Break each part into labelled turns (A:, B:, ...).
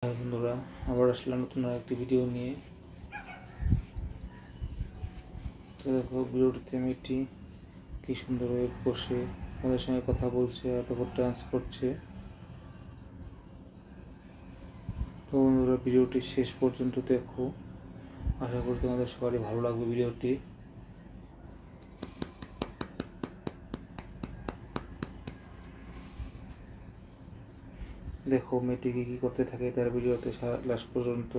A: বন্ধুরা, আবার আসলাম নতুন একটি ভিডিও নিয়ে। তো দেখো, ভিডিওটিতে মেয়েটি কি সুন্দরভাবে বসে আমাদের সঙ্গে কথা বলছে আর তারপর ডান্স করছে। তো বন্ধুরা, ভিডিওটি শেষ পর্যন্ত দেখো, আশা করি তোমাদের সবারই ভালো লাগবে ভিডিওটি। দেখো মেয়েটি কি করতে থাকে তার ভিডিওতে লাস্ট পর্যন্ত।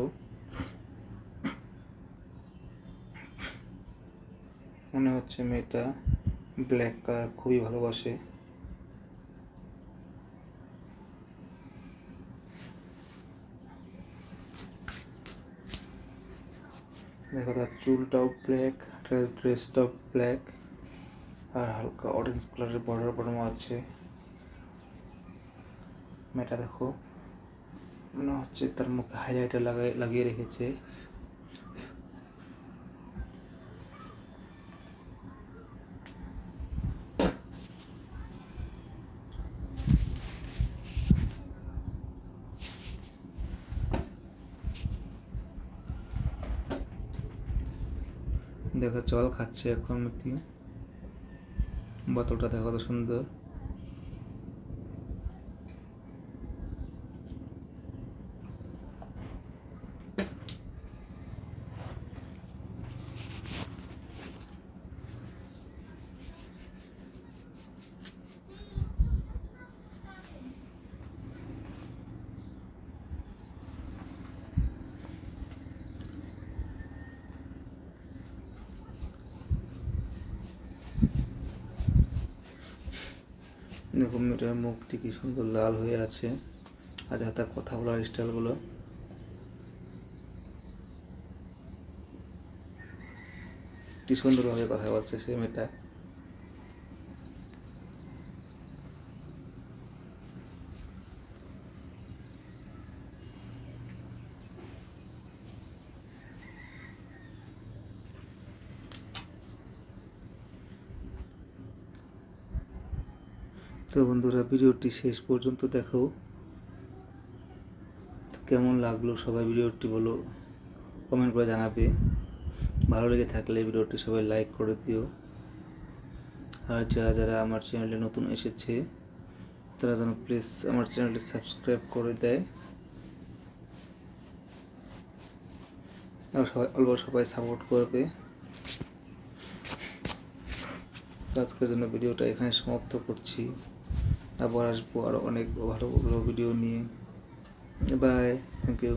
A: মনে হচ্ছে মেয়েটা ব্ল্যাক কালার খুবই ভালোবাসে। দেখো তার চুলটাও ব্ল্যাক, ড্রেসটাও ব্ল্যাক, আর হালকা অরেঞ্জ কালারের বর্ডার বানানো আছে। মেয়েটা দেখো, মনে হচ্ছে তার মুখে হাইলাইটার লাগিয়ে রেখেছে। দেখো জল খাচ্ছে এখন মেয়েটি, বোতলটা দেখো কত সুন্দর। দেখো মেয়েটার মুখটি কি সুন্দর লাল হয়ে আছে, আর তার কথা বলার স্টাইলগুলো কি সুন্দরভাবে কথা বলছে সে মেয়েটা। তো বন্ধুরা, ভিডিওটি শেষ পর্যন্ত দেখো, কেমন লাগলো সবাই ভিডিওটি বলো, কমেন্ট করে জানাবে। ভালো লেগে থাকলে ভিডিওটি সবাই লাইক করে দিও। আর যারা আমার চ্যানেলে নতুন এসেছে তারা যেন প্লিজ আমার চ্যানেলটি সাবস্ক্রাইব করে দেয়। আর সবাই সাপোর্ট করবে। আজকের জন্য ভিডিওটা এখানে সমাপ্ত করছি। আবার আসবো আরও অনেক ভালো ভালো ভিডিও নিয়ে। Bye, thank you.